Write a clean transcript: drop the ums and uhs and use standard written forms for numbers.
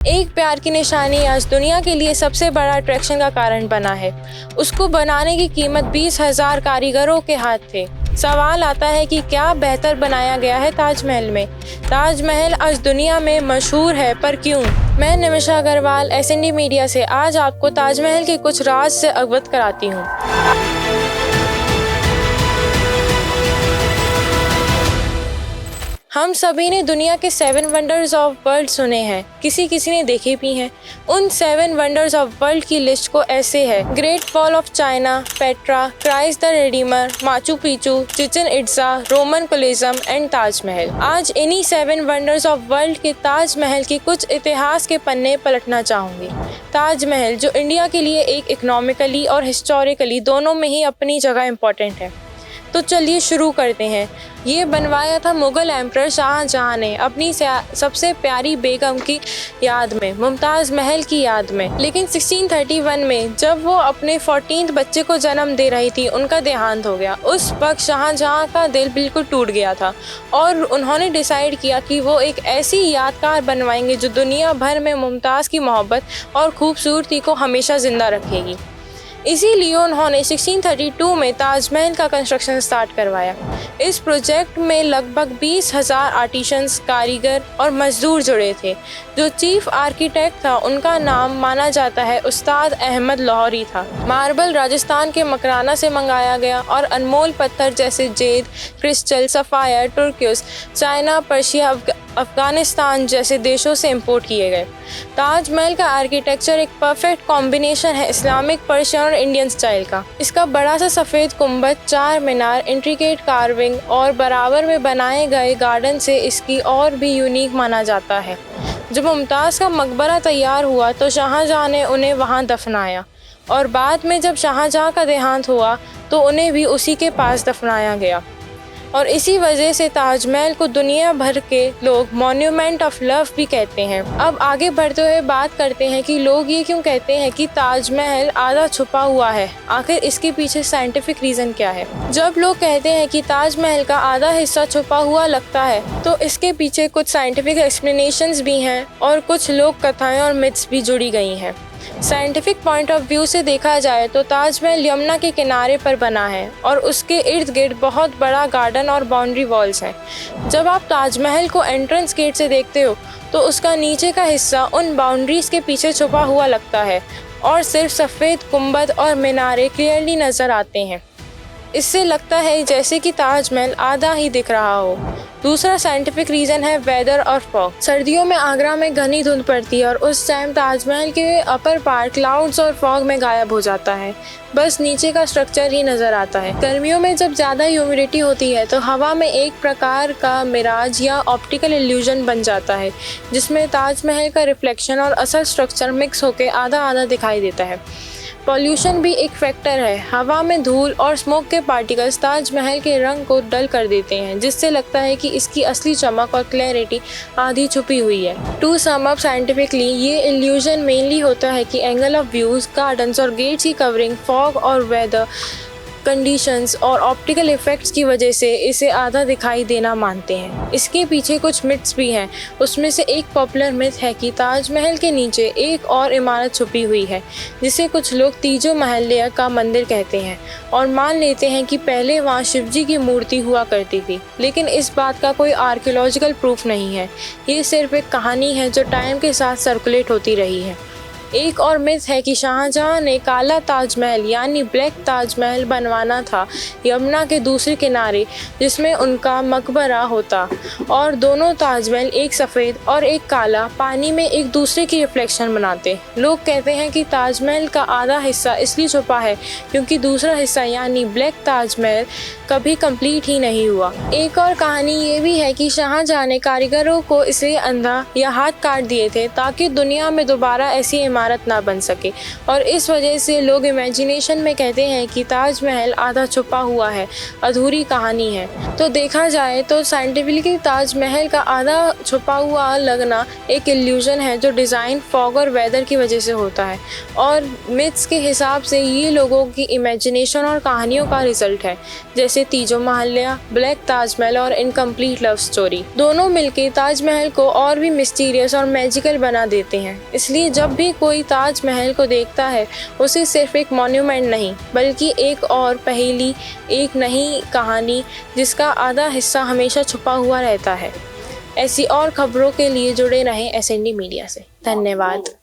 एक प्यार की निशानी आज दुनिया के लिए सबसे बड़ा अट्रैक्शन का कारण बना है। उसको बनाने की कीमत 20,000 कारीगरों के हाथ थे। सवाल आता है कि क्या बेहतर बनाया गया है ताजमहल में। ताजमहल आज दुनिया में मशहूर है, पर क्यों? मैं निमिषा अग्रवाल SND मीडिया से आज आपको ताजमहल के कुछ राज से अवगत कराती हूँ। हम सभी ने दुनिया के 7 वंडर्स ऑफ वर्ल्ड सुने हैं, किसी किसी ने देखे भी हैं। उन 7 वंडर्स ऑफ वर्ल्ड की लिस्ट को ऐसे है: Great Wall of China, Petra, Christ the Redeemer, Machu Picchu, Chichen Itza, Roman Colosseum and Taj Mahal. आज इन्हीं 7 वंडर्स ऑफ वर्ल्ड के ताजमहल के कुछ इतिहास के पन्ने पलटना चाहूँगी। ताजमहल जो इंडिया के लिए एक इकोनॉमिकली और हिस्टोरिकली दोनों में ही अपनी जगह इम्पोर्टेंट है। तो चलिए शुरू करते हैं। ये बनवाया था मुग़ल एम्परर शाहजहाँ ने अपनी सबसे प्यारी बेगम की याद में, मुमताज़ महल की याद में। लेकिन 1631 में जब वो अपने 14th बच्चे को जन्म दे रही थी, उनका देहांत हो गया। उस वक्त शाहजहाँ का दिल बिल्कुल टूट गया था और उन्होंने डिसाइड किया कि वो एक ऐसी यादगार बनवाएंगे जो दुनिया भर में मुमताज़ की मोहब्बत और खूबसूरती को हमेशा ज़िंदा रखेगी। इसीलिए उन्होंने 1632 में ताजमहल का कंस्ट्रक्शन स्टार्ट करवाया। इस प्रोजेक्ट में लगभग 20,000 आर्टिशंस, कारीगर और मजदूर जुड़े थे। जो चीफ आर्किटेक्ट था, उनका नाम माना जाता है उस्ताद अहमद लाहौरी था। मार्बल राजस्थान के मकराना से मंगाया गया और अनमोल पत्थर जैसे jade, crystal, sapphire, turquoise, China, Persia, Afghanistan जैसे देशों से इंपोर्ट किए गए। ताजमहल का आर्किटेक्चर एक परफेक्ट कॉम्बिनेशन है इस्लामिक, पर्शियन और इंडियन स्टाइल का। इसका बड़ा सा सफ़ेद गुंबद, 4 मीनार, इंट्रिकेट कार्विंग और बराबर में बनाए गए गार्डन से इसकी और भी यूनिक माना जाता है। जब मुमताज़ का मकबरा तैयार हुआ तो शाहजहाँ ने उन्हें वहाँ दफनाया और बाद में जब शाहजहाँ का देहांत हुआ तो उन्हें भी उसी के पास दफनाया गया। और इसी वजह से ताजमहल को दुनिया भर के लोग मॉन्यूमेंट ऑफ लव भी कहते हैं। अब आगे बढ़ते हुए बात करते हैं कि लोग ये क्यों कहते हैं कि ताजमहल आधा छुपा हुआ है। आखिर इसके पीछे साइंटिफिक रीज़न क्या है? जब लोग कहते हैं कि ताजमहल का आधा हिस्सा छुपा हुआ लगता है तो इसके पीछे कुछ साइंटिफिक एक्सप्लेनेशंस भी हैं और कुछ लोक कथाएँ और मिथ्स भी जुड़ी गई हैं। साइंटिफिक पॉइंट ऑफ व्यू से देखा जाए तो ताजमहल यमुना के किनारे पर बना है और उसके इर्द गिर्द बहुत बड़ा गार्डन और बाउंड्री वॉल्स हैं। जब आप ताजमहल को एंट्रेंस गेट से देखते हो तो उसका नीचे का हिस्सा उन बाउंड्रीज़ के पीछे छुपा हुआ लगता है और सिर्फ सफ़ेद गुंबद और मीनारे क्लियरली नज़र आते हैं। इससे लगता है जैसे कि ताजमहल आधा ही दिख रहा हो। दूसरा साइंटिफिक रीज़न है वेदर और फॉग। सर्दियों में आगरा में घनी धुंध पड़ती है और उस टाइम ताजमहल के अपर पार्ट क्लाउड्स और फॉग में गायब हो जाता है, बस नीचे का स्ट्रक्चर ही नज़र आता है। गर्मियों में जब ज़्यादा ह्यूमिडिटी होती है तो हवा में एक प्रकार का मिराज या ऑप्टिकल इल्यूजन बन जाता है, जिसमें ताजमहल का रिफ्लेक्शन और असल स्ट्रक्चर मिक्स होकर आधा आधा दिखाई देता है। पॉल्यूशन भी एक फैक्टर है। हवा में धूल और स्मोक के पार्टिकल्स ताजमहल के रंग को डल कर देते हैं, जिससे लगता है कि इसकी असली चमक और क्लैरिटी आधी छुपी हुई है। टू सम अप साइंटिफिकली, ये इल्यूजन मेनली होता है कि एंगल ऑफ व्यूज, गार्डन्स और गेट्स की कवरिंग, फॉग और वेदर कंडीशंस और ऑप्टिकल इफ़ेक्ट्स की वजह से इसे आधा दिखाई देना मानते हैं। इसके पीछे कुछ मिथ्स भी हैं। उसमें से एक पॉपुलर मिथ है कि ताजमहल के नीचे एक और इमारत छुपी हुई है, जिसे कुछ लोग तीजो महल्ले का मंदिर कहते हैं और मान लेते हैं कि पहले वहाँ शिवजी की मूर्ति हुआ करती थी। लेकिन इस बात का कोई आर्कियोलॉजिकल प्रूफ नहीं है। ये सिर्फ एक कहानी है जो टाइम के साथ सर्कुलेट होती रही है। एक और मिथ है कि शाहजहाँ ने काला ताजमहल यानी ब्लैक ताजमहल बनवाना था यमुना के दूसरे किनारे, जिसमें उनका मकबरा होता और दोनों ताजमहल, एक सफ़ेद और एक काला, पानी में एक दूसरे की रिफ्लेक्शन बनाते। लोग कहते हैं कि ताजमहल का आधा हिस्सा इसलिए छुपा है क्योंकि दूसरा हिस्सा यानी ब्लैक ताजमहल कभी कंप्लीट ही नहीं हुआ। एक और कहानी ये भी है कि शाहजहाँ ने कारीगरों को इसे अंधा या हाथ काट दिए थे ताकि दुनिया में दोबारा ऐसी इमारत ना बन सके। और इस वजह से लोग इमेजिनेशन में कहते हैं कि ताजमहल आधा छुपा हुआ है, अधूरी कहानी है। तो देखा जाए तो साइंटिफिकली ताजमहल का आधा छुपा हुआ लगना एक इल्यूजन है जो डिज़ाइन, फॉग और वेदर की वजह से होता है। और मिथ्स के हिसाब से ये लोगों की इमेजिनेशन और कहानियों का रिजल्ट है, जैसे तीजो महल्या, ब्लैक ताजमहल और इनकम्प्लीट लव स्टोरी। दोनों मिलके ताजमहल को और भी मिस्टीरियस और मैजिकल बना देते हैं। इसलिए जब भी कोई ताजमहल को देखता है, उसे सिर्फ एक मॉन्यूमेंट नहीं बल्कि एक और पहेली, एक नई कहानी जिसका आधा हिस्सा हमेशा छुपा हुआ रहता है। ऐसी और खबरों के लिए जुड़े रहें एसएनडी मीडिया से। धन्यवाद।